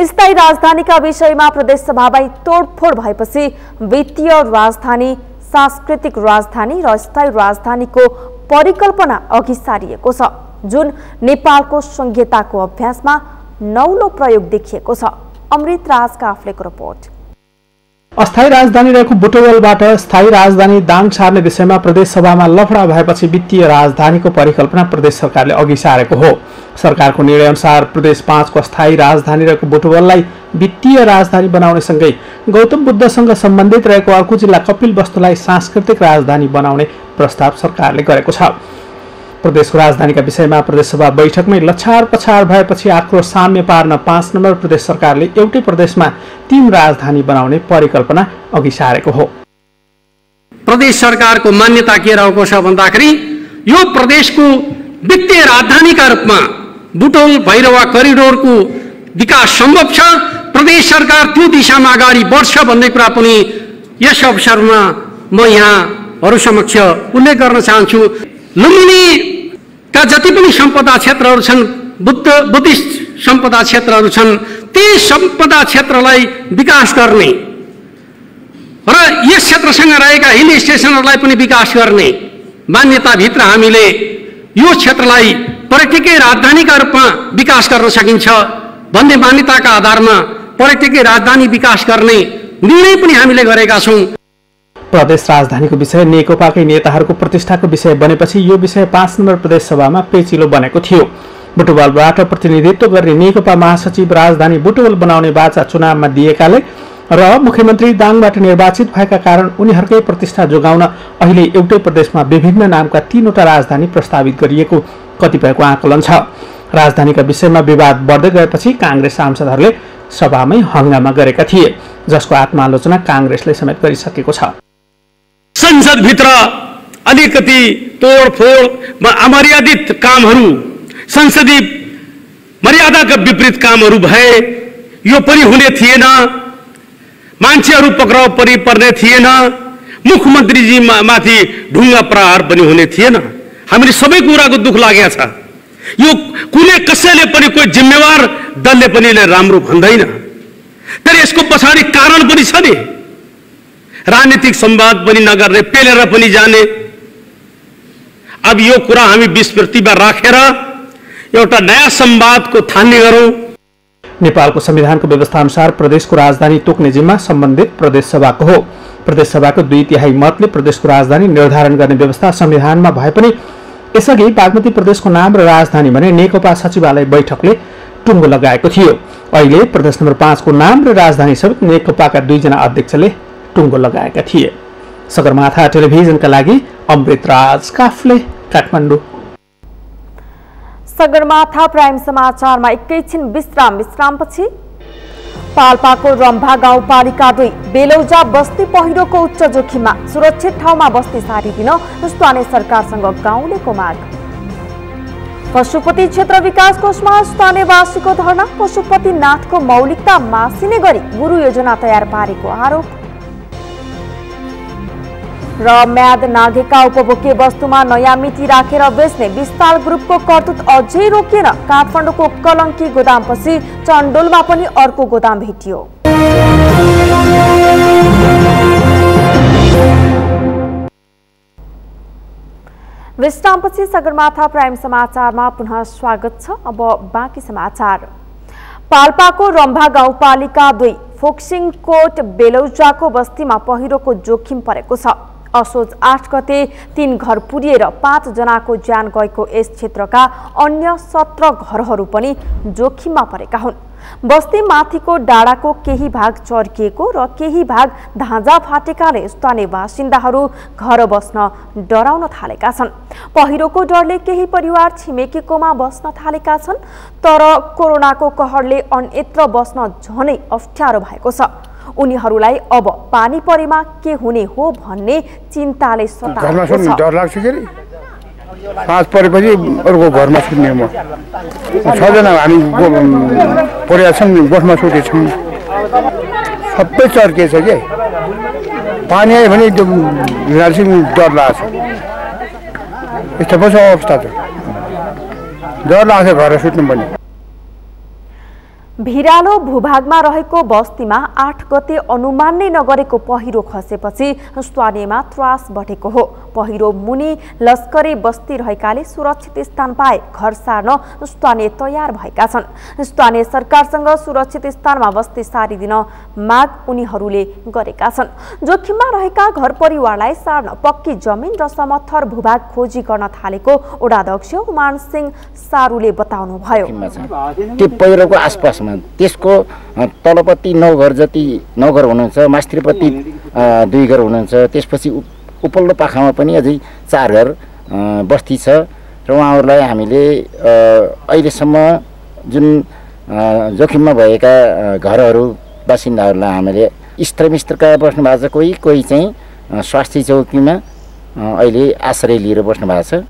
स्थायी राजधानीका विषयमा प्रदेश सभामै तोडफोड भएपछि वित्तीय राजधानी, सांस्कृतिक राजधानी र स्थायी राजधानीको परिकल्पना अघि सारिएको छ, जुन नेपालको संघीयताको अभ्यासमा नौलो प्रयोग देखिएको छ। अमृत राज काफ्लेको रिपोर्ट। अस्थायी राजधानी रहेको बुटवलबाट स्थायी राजधानी दाङ सार्ने विषयमा प्रदेश सभामा लफडा भएपछि वित्तीय राजधानीको परिकल्पना प्रदेश सरकारले अघि सारेको हो। सरकारको निर्णय अनुसार प्रदेश 5 को अस्थायी राजधानी रहेको बुटवललाई वित्तीय राजधानी बनाउने सँगै गौतम बुद्धसँग सम्बन्धित रहेको अर्को जिल्ला कपिलवस्तुलाई सांस्कृतिक राजधानी बनाउने प्रस्ताव सरकारले गरेको छ। प्रदेशको राजधानीका विषयमा प्रदेशसभा बैठकमै लछार पछार भएपछि आक्रोश साम्य पार्न 5 नम्बर प्रदेश सरकारले एउटै प्रदेशमा 3 राजधानी बनाउने परिकल्पना अघि सारेको हो। प्रदेश सरकारको मान्यता के रहेको छ भन्दाखेरि यो प्रदेशको वित्तीय राजधानीका रूपमा बुटवल भैरवा करिडोरको विकास सम्भव छ। प्रदेश सरकार त्यो दिशामा अगाडि बढ्छ भन्ने कुरा पनि यस अवसरमा म यहाँहरू समक्ष उल्लेख गर्न चाहन्छु। लुम्बिनीका जति पनि सम्पदा क्षेत्रहरू छन्, बुद्धिस्ट सम्पदा क्षेत्रहरू छन्, ती सम्पदा क्षेत्रलाई विकास गर्ने र यस क्षेत्रसँग रहेका हिल स्टेसनहरूलाई पनि विकास गर्ने मान्यताभित्र हामीले यो क्षेत्रलाई पर्यटकीय राजधानीका रूपमा विकास गर्न सकिन्छ भन्ने मान्यताका आधारमा पर्यटकीय राजधानी विकास गर्ने निर्णय पनि हामीले गरेका छौँ। प्रदेश राजधानीको विषय नेकपाकै नेताहरूको प्रतिष्ठाको विषय बनेपछि यो विषय 5 नम्बर प्रदेश सभामा पेचिलो बनेको थियो। बुटवलबाट प्रतिनिधित्व गर्ने नेकपा महासचिव राजधानी बुटवल बनाउने बाचा चुनावमा दिएकाले र मुख्यमन्त्री दाङबाट निर्वाचित भएका कारण उनीहरूकै प्रतिष्ठा जोगाउन अहिले एउटै प्रदेशमा विभिन्न नामका 3वटा राजधानी प्रस्तावित गरिएको कतिपयको आकलन छ। राजधानीका विषयमा विवाद बढ्दै गएपछि कांग्रेस सांसदहरूले सभामै हंगामा गरेका थिए, जसको आत्मालोचना कांग्रेसले समेत गरिसकेको छ। संसदभित्र अलिकति तोडफोड अमर्यादित कामहरू, संसदीय मर्यादाका विपरीत कामहरू भए यो पनि हुने थिएन। मान्छेहरू पक्राउ पर्ने थिएन। मुख्यमन्त्रीजी माथि ढुङ्गा प्रहार पनि हुने थिएन। हामीले सबै कुराको दुःख लागेको छ। यो कुनै कसैले पनि कोही जिम्मेवार दलले पनि राम्रो भन्दैन, तर यसको पछाडि कारण पनि छ नि। राजनीतिक संवाद पनि नगर्ने, पेलेर पनि जाने। अब यो कुरा हामी विस्मृतिमा राखेर एउटा नयाँ संवादको थालनी गरौँ। नेपालको संविधानको व्यवस्था अनुसार प्रदेशको राजधानी तोक्ने जिम्मा सम्बन्धित प्रदेश सभाको हो। प्रदेश सभाको 2/3 मतले प्रदेशको राजधानी निर्धारण गर्ने व्यवस्था संविधानमा भए पनि यसअघि बागमती प्रदेशको नाम र राजधानी भने नेकपा सचिवालय बैठकले टुङ्गो लगाएको थियो। अहिले प्रदेश नम्बर 5 को नाम र राजधानी समेत नेकपाका 2 जना अध्यक्षले टुङ्गो लगाएका थिए। सगरमाथा टेलिभिजनका लागि अमृत राज काफ्ले, काठमाडौँ। सगरमाथा प्राइम समाचारमा एकैछिन विश्रामपछि पाल्पाको रम्भा गाउँपालिका 2 बेलौजा बस्ती पहिरोको उच्च जोखिममा, सुरक्षित ठाउँमा बस्ती सारिदिन स्थानीय सरकारसँग गाउँलेको माग। पशुपति क्षेत्र विकास कोषमा स्थानीयवासीको धरना, पशुपतिनाथको मौलिकता मासिने गरी गुरु योजना तयार पारेको आरोप। र म्याद नाघेका उपभोग्य वस्तुमा नयाँ मिति राखेर बेच्ने विस्ताल ग्रुपको करतुत अझै रोकिएन। काठमाडौँको कलङ्की गोदामपछि चण्डोलमा पनि अर्को गोदाम भेटियो। विश्रामपछि सगरमाथा प्राइम समाचारमा पुनः स्वागत छ। अब बाँकी समाचार। पाल्पाको रम्भा गाउँपालिका 2 फोक्सिङकोट बेलौजाको बस्तीमा पहिरोको जोखिम परेको छ। असोज 8 गते 3 घर पुरिएर 5 जनाको ज्यान गएको यस क्षेत्रका अन्य 17 घरहरू पनि जोखिममा परेका हुन्। बस्ती माथिको डाँडाको केही भाग चर्किएको र केही भाग धाँजा फाटेकाले स्थानीय बासिन्दाहरू घर बस्न डराउन थालेका छन्। पहिरोको डरले केही परिवार छिमेकीकोमा बस्न थालेका छन्, तर कोरोनाको कहरले अन्यत्र बस्न झनै अप्ठ्यारो भएको छ। उनीहरूलाई अब पानी परेमा के हुने हो भन्ने चिन्ताले सताएको छ। डर लाग्छ के पाँच परेपछि अर्को घरमा सुत्ने म 6 जना हामी परेका छौँ, गोठमा सुतेछौँ। सबै चर्किएछ के पानी आयो भने डर लाग्छ। यस्तो पो छ अवस्था त, डर लाग्छ घर सुत्नु पनि। भिरालो भूभागमा रहेको बस्तीमा 8 गते अनुमान नै नगरेको पहिरो खसेपछि स्थानीयमा त्रास बढेको हो। पहिरो मुनि लस्करे बस्ती रहेकाले सुरक्षित स्थान पाए घर सार्न स्थानीय तयार भएका छन्। स्थानीय सरकारसँग सुरक्षित स्थानमा बस्ती सारिदिन माग उनीहरूले गरेका छन्। जोखिममा रहेका घर परिवारलाई सार्न पक्की जमिन र समथर भूभाग खोजी गर्न थालेको वडाध्यक्ष उमान सिंह सारूले बताउनुभयो। त्यो पहिरोको आसपास त्यसको तलपट्टि 9 घर जति 9 घर हुनुहुन्छ, मास्त्रीपट्टि 2 घर हुनुहुन्छ। त्यसपछि उपल्लो पाखामा पनि अझै 4 घर बस्ती छ र उहाँहरूलाई हामीले अहिलेसम्म जुन जोखिममा भएका घरहरू बासिन्दाहरूलाई हामीले स्त्रमित्रका बस्नु भएको छ। कोही चाहिँ स्वास्थ्य चौकीमा अहिले आश्रय लिएर बस्नु भएको छ।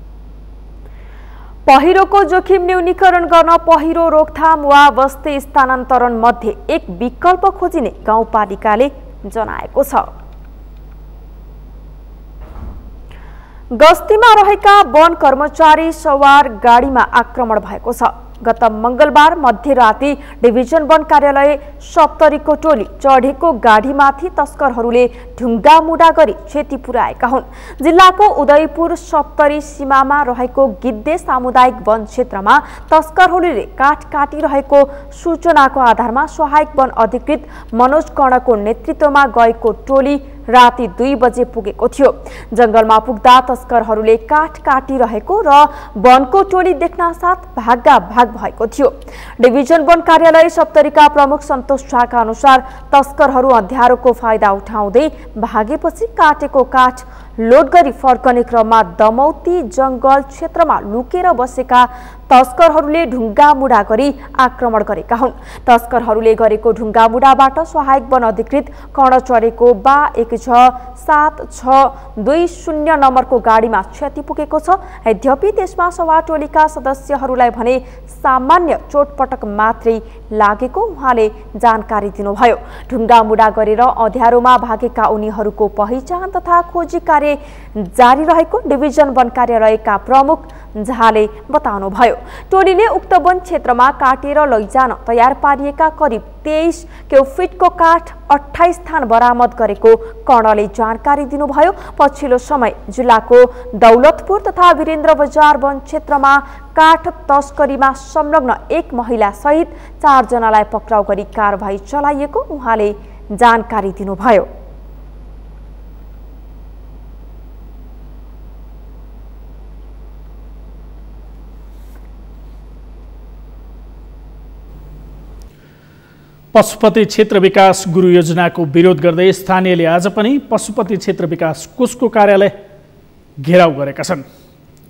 पहिरोको जोखिम न्यूनीकरण गर्न पहिरो रोकथाम वा बस्ती स्थानान्तरण मध्ये एक विकल्प खोजिने गाउँपालिकाले जनाएको छ। गस्तीमा रहेका वन कर्मचारी सवार गाडीमा आक्रमण भएको छ। गत मंगलबार मध्यराती डिभिजन वन कार्यालय सप्तरीको टोली चढेको गाडीमाथि तस्करहरूले ढुङ्गा मुढा गरी क्षति पुर्याएका हुन्। जिल्लाको उदयपुर सप्तरी सीमामा रहेको गिद्धे सामुदायिक वन क्षेत्रमा तस्करहरूले काठ काटिरहेको सूचनाको आधारमा सहायक वन अधिकृत मनोज कर्णको नेतृत्वमा गएको टोली राति 2 बजे पुगेको थियो। जंगलमा पुग्दा तस्करहरूले काठ काटिरहेको र वनको टोली देख्न साथ भाग भएको थियो। डिभिजन वन कार्यालय सप्तरीका प्रमुख सन्तोष झाका अनुसार तस्करहरू अँध्यारोको फाइदा उठाउँदै भागेपछि काटेको काठ लोड गरी फर्कने क्रममा दमौती जंगल क्षेत्रमा लुकेर बसेका तस्करहरूले ढुङ्गा मुढा गरी आक्रमण गरेका हुन्। तस्करहरूले गरेको ढुङ्गा मुढाबाट सहायक वन अधिकृत कर्ण चढेको 17620 नम्बरको गाडीमा क्षति पुगेको छ। यद्यपि त्यसमा सवार टोलीका सदस्यहरूलाई भने सामान्य चोटपटक मात्रै लागेको उहाँले जानकारी दिनुभयो। ढुङ्गा मुढा गरेर अँध्यारोमा भागेका उनीहरूको पहिचान तथा खोजी कार्य जारी रहेको डिभिजन वन कार्यालयका प्रमुख झाले बताउनुभयो। टोलीले उक्त वन क्षेत्रमा काटेर लैजान तयार पारिएका करिब 23 क्युफिटको काठ 28 थान बरामद गरेको कर्णले जानकारी दिनुभयो। पछिल्लो समय जिल्लाको दौलतपुर तथा वीरेन्द्र बजार वन क्षेत्रमा काठ तस्करीमा संलग्न 1 महिला सहित 4 जनालाई पक्राउ गरी कारबाही चलाइएको उहाँले जानकारी दिनुभयो। पशुपति क्षेत्र विकास गुरु योजनाको विरोध गर्दै स्थानीयले आज पनि पशुपति क्षेत्र विकास कोषको कार्यालय घेराउ गरेका छन्।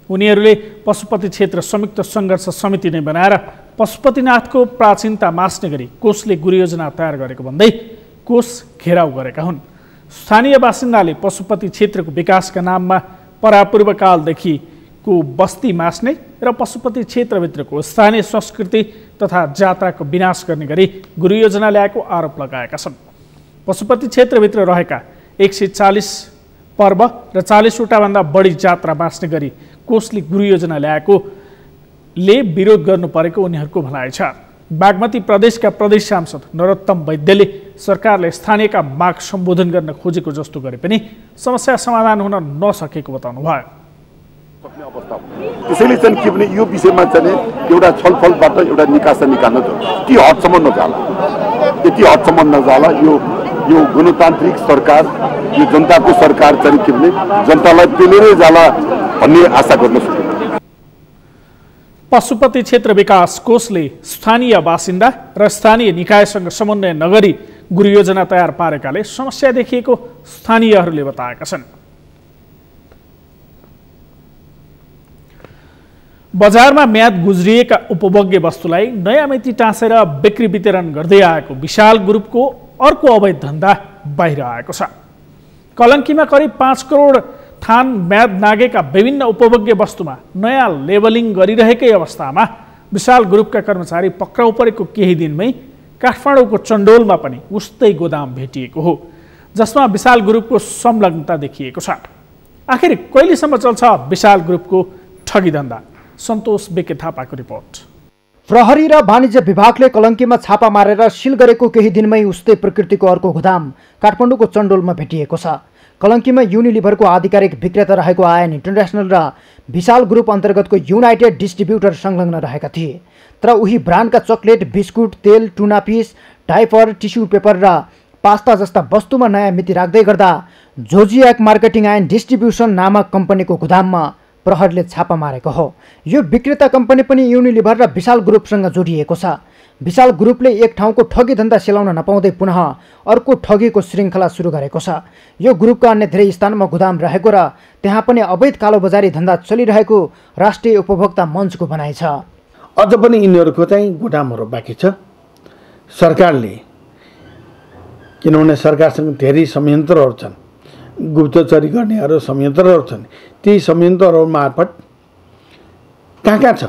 उनीहरूले पशुपति क्षेत्र संयुक्त सङ्घर्ष समिति नै बनाएर पशुपतिनाथको प्राचीनता मास्ने गरी कोषले गुरु योजना तयार गरेको भन्दै कोष घेराउ गरेका हुन्। स्थानीय बासिन्दाले पशुपति क्षेत्रको विकासका नाममा परापूर्वकालदेखि को बस्ती मास्ने र पशुपति क्षेत्रभित्रको स्थानीय संस्कृति तथा जात्राको विनाश गर्ने गरी गुरु योजना ल्याएको आरोप लगाएका छन्। पशुपति क्षेत्रभित्र रहेका 140 पर्व र 40वटा भन्दा बढी जात्रा बाँच्ने गरी कोषले गुरु योजना ल्याएकोले विरोध गर्नु परेको उनीहरूको भनाइ छ। बागमती प्रदेशका प्रदेश सांसद नरोत्तम वैद्यले सरकारले स्थानीयका माग सम्बोधन गर्न खोजेको जस्तो गरे पनि समस्या समाधान हुन नसकेको बताउनुभयो। त्यसैले चाहिँ के भने यो विषयमा चाहिँ एउटा छलफलबाट एउटा निकासा निकाल्न ती हदसम्म नजाला, यति हदसम्म नजाला। यो गणतान्त्रिक सरकार, यो जनताको सरकार चाहिँ के भने जनतालाई पेलेरै जाला भन्ने आशा गर्न सक्छ। पशुपति क्षेत्र विकास कोषले स्थानीय बासिन्दा र स्थानीय निकायसँग समन्वय नगरी गुरु योजना तयार पारेकाले समस्या देखिएको स्थानीयहरूले बताएका छन्। बजारमा म्याद गुज्रिएका उपभोग्य वस्तुलाई नयाँ मिति टाँसेर बिक्री वितरण गर्दै आएको विशाल ग्रुपको अर्को अवैध धन्दा बाहिर आएको छ। कलङ्कीमा करिब 5 करोड थान म्याद नागेका विभिन्न उपभोग्य वस्तुमा नयाँ लेबलिङ गरिरहेकै अवस्थामा विशाल ग्रुपका कर्मचारी पक्राउ परेको केही दिनमै काठमाडौँको चण्डोलमा पनि उस्तै गोदाम भेटिएको हो, जसमा विशाल ग्रुपको संलग्नता देखिएको छ। आखिर कहिलेसम्म चल्छ विशाल ग्रुपको ठगी धन्दा? सन्तोष बेके थापाको रिपोर्ट। प्रहरी र वाणिज्य विभागले कलङ्कीमा छापा मारेर सिल गरेको केही दिनमै उस्तै प्रकृतिको अर्को गोदाम काठमाडौँको चण्डोलमा भेटिएको छ। कलङ्कीमा युनिलिभरको आधिकारिक विक्रेता रहेको आयन इन्टरनेसनल र विशाल ग्रुप अन्तर्गतको युनाइटेड डिस्ट्रिब्युटर संलग्न रहेका थिए। तर उही ब्रान्डका चकलेट, बिस्कुट, तेल, टुना पिस, डाइपर, टिस्यु पेपर र पास्ता जस्ता वस्तुमा नयाँ मिति राख्दै गर्दा जोजियाक मार्केटिङ एन्ड डिस्ट्रिब्युसन नामक कम्पनीको गोदाममा प्रहरीले छापा मारेको हो। यो विक्रेता कम्पनी पनि युनिलिभर र विशाल ग्रुपसँग जोडिएको छ। विशाल ग्रुपले एक ठाउँको ठगी धन्दा सेलाउन नपाउँदै पुनः अर्को ठगीको श्रृङ्खला सुरु गरेको छ। यो ग्रुपका अन्य धेरै स्थानमा गोदाम रहेको र त्यहाँ पनि अवैध कालोबजारी धन्दा चलिरहेको राष्ट्रिय उपभोक्ता मञ्चको भनाइ छ। अझ पनि यिनीहरूको चाहिँ गोदामहरू बाँकी छ। सरकारले, किनभने सरकारसँग धेरै संयन्त्रहरू छन्, गुप्तचरी गर्नेहरू संयन्त्रहरू छन्, ती संयन्त्रहरू मार्फत कहाँ छ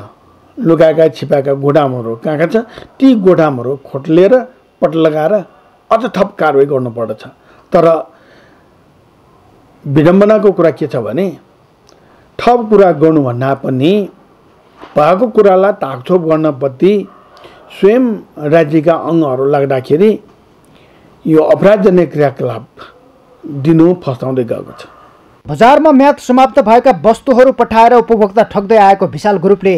लुकाएका छिपाएका गोदामहरू कहाँ छ, ती गोदामहरू खोटलेर पट लगाएर अझ थप कारवाही गर्नुपर्दछ। तर विडम्बनाको कुरा के छ भने थप कुरा गर्नुभन्दा पनि भएको कुरालाई ताकछोप गर्नप्रति स्वयं राज्यका अङ्गहरू लाग्दाखेरि यो अपराधजन्य क्रियाकलाप दिनु फस्टाउँदै गएको छ। बजारमा म्याद समाप्त भएका वस्तुहरू पठाएर उपभोक्ता ठग्दै आएको विशाल ग्रुपले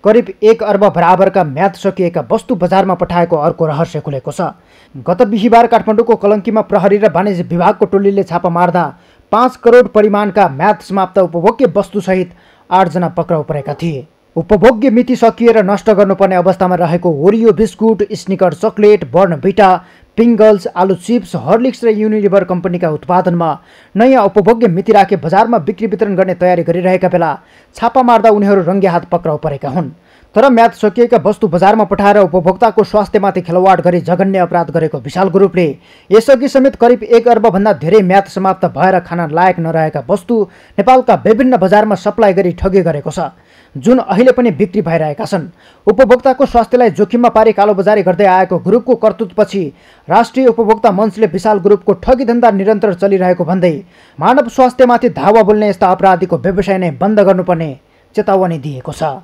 करिब 1 अर्ब बराबरका म्याद सकिएका वस्तु बजारमा पठाएको अर्को रहस्य खुलेको छ। गत बिहिबार काठमाडौँको कलङ्कीमा प्रहरी र वाणिज्य विभागको टोलीले छापा मार्दा 5 करोड परिमाणका म्याद समाप्त उपभोग्य वस्तुसहित 8 जना पक्राउ परेका थिए। उपभोग्य मिति सकिएर नष्ट गर्नुपर्ने अवस्थामा रहेको ओरियो बिस्कुट, स्निकर चकलेट, बर्नभिटा, पिङ्गल्स, आलु चिप्स, हर्लिक्स र युनिलिभर कम्पनीका उत्पादनमा नयाँ उपभोग्य मिति राखे बजारमा बिक्री वितरण गर्ने तयारी गरिरहेका बेला छापा मार्दा उनीहरू रङ्गे हात पक्राउ परेका हुन्। तर म्याद सकिएका वस्तु बजारमा पठाएर उपभोक्ताको स्वास्थ्यमाथि खेलवाड गरी जघन्य अपराध गरेको विशाल ग्रुपले यसअघि समेत करिब 1 अर्बभन्दा धेरै म्याद समाप्त भएर खान लायक नरहेका वस्तु नेपालका विभिन्न बजारमा सप्लाई गरी ठगी गरेको छ, जुन अहिले पनि बिक्री भइरहेका छन्। उपभोक्ताको स्वास्थ्यलाई जोखिममा पारी कालोबजारी गर्दै आएको ग्रुपको कर्तुत्वपछि राष्ट्रिय उपभोक्ता मञ्चले विशाल ग्रुपको ठगी धन्दा निरन्तर चलिरहेको भन्दै मानव स्वास्थ्यमाथि धावा बोल्ने यस्ता अपराधीको व्यवसाय नै बन्द गर्नुपर्ने चेतावनी दिएको छ।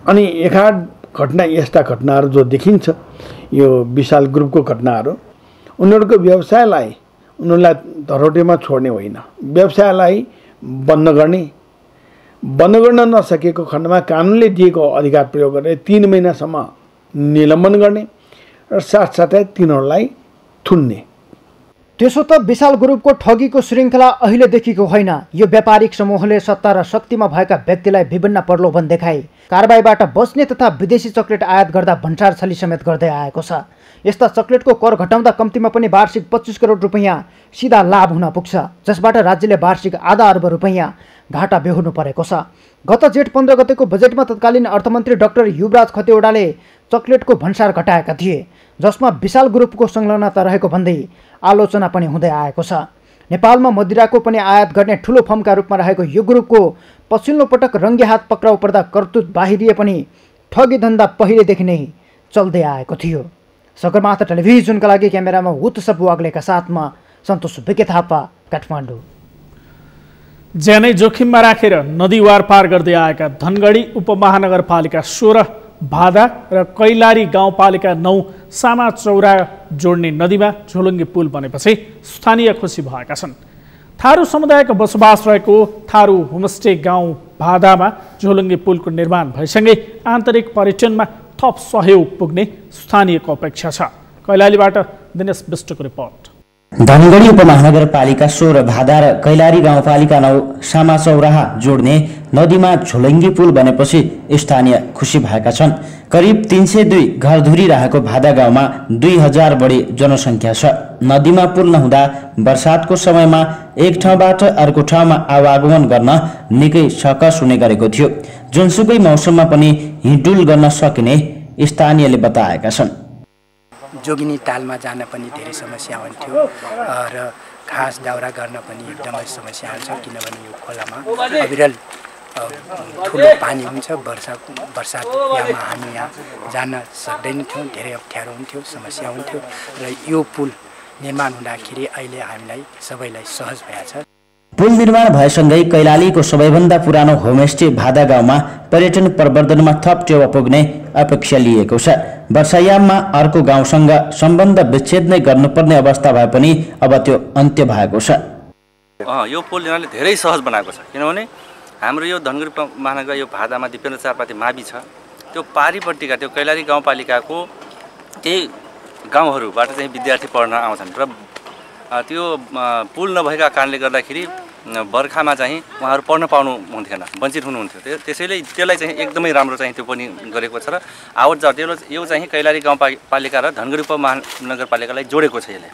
अनि एकाध घटना, यस्ता घटनाहरू जो देखिन्छ, यो विशाल ग्रुपको घटनाहरू उनीहरूको व्यवसायलाई उनीहरूलाई धरोटेमा छोड्ने होइन, व्यवसायलाई बन्द गर्न नसकेको खण्डमा कानुनले दिएको अधिकार प्रयोग गरेर 3 महिनासम्म निलम्बन गर्ने र साथसाथै तिनीहरूलाई थुन्ने। त्यसो त विशाल ग्रुपको ठगीको श्रृङ्खला अहिलेदेखिको होइन। यो व्यापारिक समूहले सत्ता र शक्तिमा भएका व्यक्तिलाई विभिन्न प्रलोभन देखाई कारबाहीबाट बच्ने तथा विदेशी चकलेट आयात गर्दा भन्सार छली समेत गर्दै आएको छ। यस्ता चकलेटको कर घटाउँदा कम्तीमा पनि वार्षिक 25 करोड रुपैयाँ सिधा लाभ हुन पुग्छ, जसबाट राज्यले वार्षिक आधा अर्ब रुपैयाँ घाटा बेहोर्नु परेको छ। गत जेठ 15 गतेको बजेटमा तत्कालीन अर्थमन्त्री डाक्टर युवराज खतिवडाले चकलेटको भन्सार घटाएका थिए, जसमा विशाल ग्रुपको संलग्नता रहेको भन्दै आलोचना पनि हुँदै आएको छ। नेपालमा मदिराको पनि आयात गर्ने ठुलो फर्मका रूपमा रहेको यो ग्रुपको पछिल्लो पटक रङ्गे हात पक्राउ पर्दा कर्तुत बाहिरिए पनि ठगी धन्दा पहिलेदेखि नै चल्दै आएको थियो। सगरमाथा टेलिभिजनका लागि क्यामेरामा उत्सव वाग्लेका साथमा सन्तोष बेके थापा, काठमाडौँ। ज्यानै जोखिममा राखेर नदी वारपार गर्दै आएका धनगढी उपमहानगरपालिका 16 भादा र कैलाली गाउँपालिका 9 सामा चौरा जोड्ने नदीमा झोलुङ्गे पुल बनेपछि स्थानीय खुसी भएका छन्। थारू समुदायको बसोबास रहेको थारू होमस्टे गाउँ भादामा झोलुङ्गे पुलको निर्माण भएसँगै आन्तरिक पर्यटनमा थप सहयोग पुग्ने स्थानीयको अपेक्षा छ। कैलालीबाट दिनेश विष्टको रिपोर्ट। धनगढी उपमहानगरपालिका 16 भादा र कैलाली गाउँपालिका 9 सामा चौराहा जोड्ने नदीमा झोलुङ्गे पुल बनेपछि स्थानीय खुसी भएका छन्। करिब 302 घरधुरी रहेको भादा गाउँमा 2000 बढी जनसङ्ख्या छ। नदीमा पुल नहुँदा बर्सातको समयमा एक ठाउँबाट अर्को ठाउँमा आवागमन गर्न निकै सकस हुने गरेको थियो। जुनसुकै मौसममा पनि हिँडुल गर्न सकिने स्थानीयले बताएका छन्। जोगिनी तालमा जान पनि धेरै समस्या हुन्थ्यो र घाँस दाउरा गर्न पनि एकदमै समस्या हुन्छ, किनभने यो खोलामा अविरल ठुलो पानी हुन्छ। बर्सातमा हामी यहाँ जान सक्दैनथ्यौँ, धेरै अप्ठ्यारो हुन्थ्यो, समस्या हुन्थ्यो र यो पुल निर्माण हुँदाखेरि अहिले हामीलाई सबैलाई सहज भएछ। पुल निर्माण भएसँगै कैलालीको सबैभन्दा पुरानो होमस्टे भादा गाउँमा पर्यटन प्रवर्धनमा थप टेवा पुग्ने अपेक्षा लिएको छ। वर्षायाममा अर्को गाउँसँग सम्बन्ध विच्छेद नै गर्नुपर्ने अवस्था भए पनि अब त्यो अन्त्य भएको छ। यो पुल निर्माणले धेरै सहज बनाएको छ, किनभने हाम्रो यो धनगढी महानगर यो भादामा दिपेन्द्र चारपाती मावि छ, त्यो पारिपट्टिका त्यो कैलाली गाउँपालिकाको केही गाउँहरूबाट चाहिँ विद्यार्थी पढ्न आउँछन् र त्यो पुल नभएका कारणले गर्दाखेरि बर्खामा चाहिँ उहाँहरू पढ्न पाउनु हुन्थेन, वञ्चित हुनुहुन्थ्यो। त्यसैले त्यसलाई चाहिँ एकदमै राम्रो चाहिँ त्यो पनि गरेको छ र आवत जावत यो चाहिँ कैलाली गाउँपालिका र धनगढी उपमहानगरपालिकालाई जोडेको छ। यसले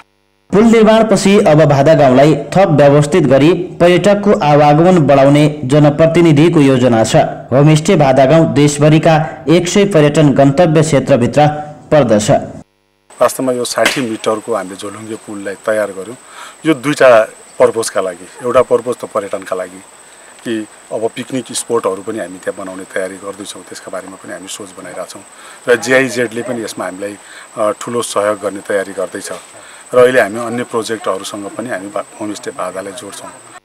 पुल निर्माणपछि अब भादा गाउँलाई थप व्यवस्थित गरी पर्यटकको आवागमन बढाउने जनप्रतिनिधिको योजना छ। होमस्टे भादा गाउँ देशभरिका 100 पर्यटन गन्तव्य क्षेत्रभित्र पर्दछ। वास्तवमा यो 60 मिटरको हामीले झोलुङ्गे पुललाई तयार गर्यौँ। यो दुईटा पर्पजका लागि, एउटा पर्पज त पर्यटनका लागि कि अब पिकनिक स्पोटहरू पनि हामी त्यहाँ बनाउने तयारी गर्दैछौँ, त्यसका बारेमा पनि हामी सोच बनाइरहेछौँ र GIZ ले पनि यसमा हामीलाई ठुलो सहयोग गर्ने तयारी गर्दैछ र अहिले हामी अन्य प्रोजेक्टहरूसँग पनि हामी होमस्टे भादालाई जोड्छौँ।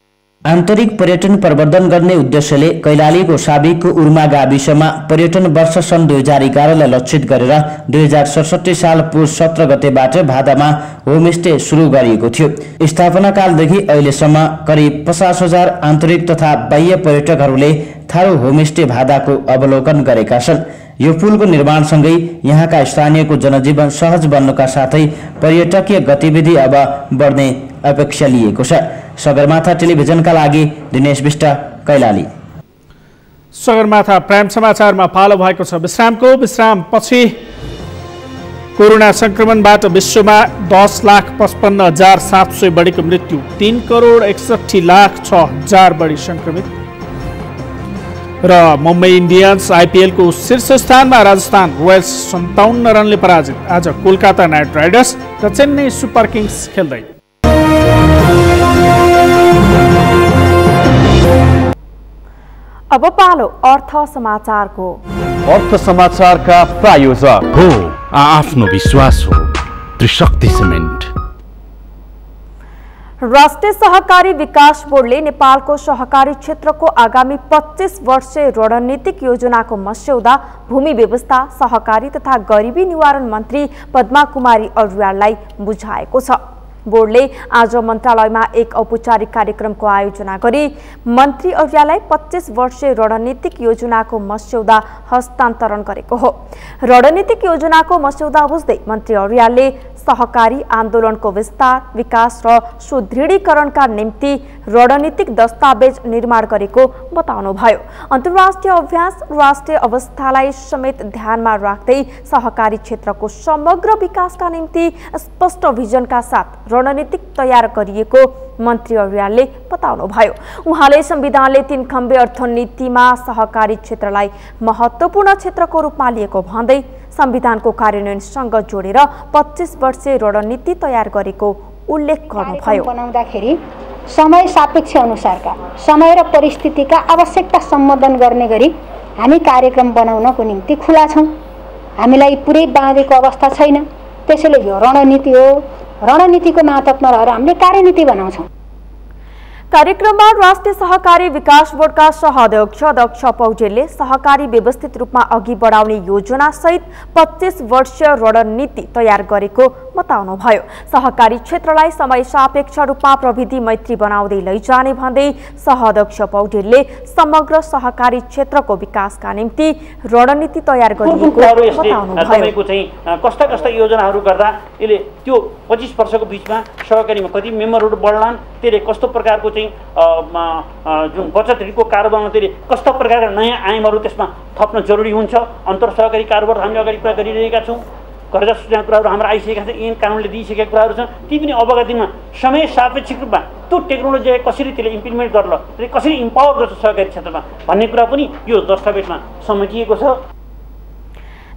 आन्तरिक पर्यटन प्रवर्धन गर्ने उद्देश्यले कैलालीको साबिकको उर्मा गाविसमा पर्यटन वर्ष सन् 2011 लाई लक्षित गरेर 2067 साल पुस 17 गतेबाट भादामा होमस्टे सुरु गरिएको थियो। स्थापना कालदेखि अहिलेसम्म करिब 50,000 आन्तरिक तथा बाह्य पर्यटकहरूले थारू होमस्टे भादाको अवलोकन गरेका छन्। यो पुलको निर्माणसँगै यहाँका स्थानीयको जनजीवन सहज बन्नुका साथै पर्यटकीय गतिविधि अब बढ्ने अपेक्षा लिएको छ। सगरमाथा टेलिभिजनका लागि दिनेश विष्ट, कैलाली। सगरमाथा प्राइम समाचारमा पालो भएको छ विश्रामपछि। कोरोना संक्रमणबाट विश्वमा 10,55,700 बढीको मृत्यु, 3,61,06,000 बढी संक्रमित र मुम्बई इन्डियन्स IPL को शीर्ष स्थानमा राजस्थान रोयल्स 57 रनले पराजित। आज कोलकाता नाइट राइडर्स र चेन्नई सुपर किङ्स खेल्दै। अब पालो अर्थ समाचारको। अर्थ समाचारका प्रायोजक हो आफ्नो विश्वास हो त्रिशक्ति सिमेन्ट। राष्ट्रिय सहकारी विकास बोर्डले नेपालको सहकारी क्षेत्रको आगामी 25 वर्षीय रणनीतिक योजनाको मस्यौदा भूमि व्यवस्था, सहकारी तथा गरिबी निवारण मन्त्री पद्मा कुमारी अर्याललाई बुझाएको छ। बोर्डले आज मन्त्रालयमा एक औपचारिक कार्यक्रमको आयोजना गरी मन्त्री अर्याललाई 25 वर्षीय रणनीतिक योजनाको मस्यौदा हस्तान्तरण गरेको हो। रणनीतिक योजनाको मस्यौदा बुझ्दै मन्त्री अर्यालले सहकारी आन्दोलनको विस्तार, विकास र सुदृढीकरणका निम्ति रणनीतिक दस्तावेज निर्माण गरेको बताउनुभयो। अन्तर्राष्ट्रिय अभ्यास, राष्ट्रिय अवस्थालाई समेत ध्यानमा राख्दै सहकारी क्षेत्रको समग्र विकासका निम्ति स्पष्ट भिजनका साथ रणनीतिक तयार गरिएको मन्त्री अर्यालले बताउनुभयो। उहाँले संविधानले 3 खम्बे अर्थनीतिमा सहकारी क्षेत्रलाई महत्त्वपूर्ण क्षेत्रको रूपमा लिएको भन्दै संविधानको कार्यान्वयनसँग जोडेर 25 वर्षीय रणनीति तयार गरेको उल्लेख गर्नुभयो। बनाउँदाखेरि समय सापेक्ष अनुसारका समय र परिस्थितिका आवश्यकता सम्बोधन गर्ने गरी हामी कार्यक्रम बनाउनको निम्ति खुला छौँ। हामीलाई पुरै बाँधेको अवस्था छैन। त्यसैले यो रणनीति हो, रणनीतिको मातहतमा रहेर हामीले कार्यनीति बनाउँछौँ। कार्यक्रममा राष्ट्रिय सहकारी विकास बोर्डका सह-अध्यक्ष दक्ष पौडेलले सहकारी व्यवस्थित रूपमा अघि बढाउने योजना सहित 25 वर्षीय रणनीति तयार गरेको बताउनुभयो। सहकारी क्षेत्रलाई समय सापेक्ष रूपमा प्रविधि मैत्री बनाउँदै लैजाने भन्दै सह-अध्यक्ष पौडेलले समग्र सहकारी क्षेत्रको विकासका निम्ति रणनीति तयार गरिएको बताउनुभयो। कस्ता कस्ता योजनाहरू गर्दा यसले त्यो 25 वर्षको बीचमा सहकारीमा कति मेम्बरहरू बढ्लान्, त्यसले कस्तो प्रकारको जुन बचत ऋणको कारोबारमा त्यसले कस्ता प्रकारका नयाँ आयामहरू त्यसमा थप्न जरुरी हुन्छ। अन्तर सहकारी कारोबार हामीले अगाडि कुरा गरिरहेका छौँ। कर्जा सूचना कुराहरू हाम्रो आइसकेका छन्, ऐन कानुनले दिइसकेका कुराहरू छन्। ती पनि अबका दिनमा समय सापेक्षिक रूपमा त्यो टेक्नोलोजी कसरी त्यसले इम्प्लिमेन्ट गर्ला, त्यसले कसरी इम्पावर गर्छ सहकारी क्षेत्रमा भन्ने कुरा पनि यो दस्तावेजमा समेटिएको छ।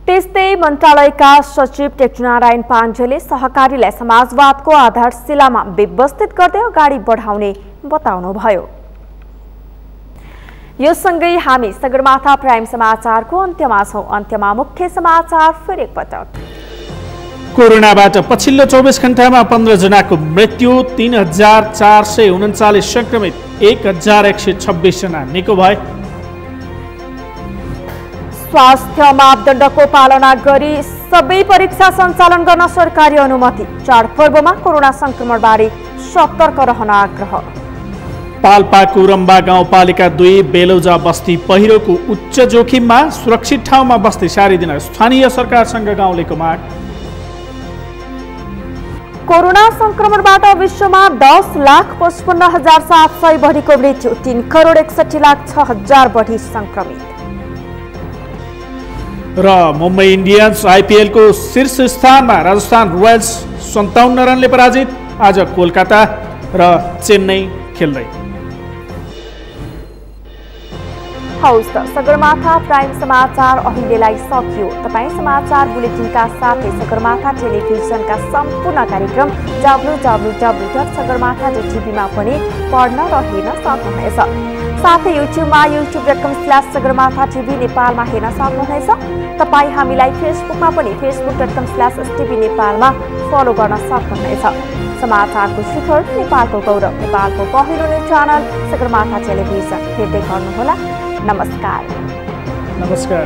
त्यस्तै मन्त्रालयका सचिव टेकनारायण पाण्डेले सहकारीलाई समाजवादको आधारशिलामा व्यवस्थित गर्दै अगाडि बढाउने बताउनुभयो। यो सँगै हामी सगरमाथा प्राइम समाचारको अन्त्यमा छौं। अन्त्यमा मुख्य समाचार फेरि एकपटक। कोरोनाबाट पछिल्लो 24 घण्टामा 15 जनाको मृत्यु, 3439 संक्रमित, 1126 जना निको भए। स्वास्थ्य मापदण्डको पालना गरी सबै परीक्षा सञ्चालन गर्न सरकारी अनुमति। चाडपर्वमा कोरोना संक्रमणबारे सतर्क रहन आग्रह। पाल्पाको रम्बा गाउँपालिका 2 बेलौजा बस्ती पहिरोको उच्च जोखिममा, सुरक्षित ठाउँमा बस्ती सारिदिन स्थानीय सरकारसँग गाउँलेको माग। कोरोना संक्रमणबाट विश्वमा 10,55,700 बढीको मृत्यु, 3,61,06,000 बढी संक्रमित। र मुम्बई इन्डियन्स आइपिएलको शीर्ष स्थानमा राजस्थान रोयल्स 57 रनले पराजित। आज कोलकाता र चेन्नई खेल्दै। हौस् त सगरमाथा प्राइम समाचार अहिलेलाई सकियो। तपाईँ समाचार बुलेटिनका साथै सगरमाथा टेलिभिजनका सम्पूर्ण कार्यक्रम www.sagarmatha.tv मा पनि पढ्न र हेर्न सक्नुहुनेछ। साथै युट्युबमा youtube.com/sagarmatha TV नेपालमा हेर्न सक्नुहुनेछ। तपाईँ हामीलाई फेसबुकमा पनि facebook.com/stv नेपालमा फलो गर्न सक्नुहुनेछ। समाचारको शिखर, नेपालको गौरव, नेपालको पहिलो न्युज च्यानल सगरमाथा टेलिभिजन हेर्दै गर्नुहोला। नमस्कार। नमस्कार।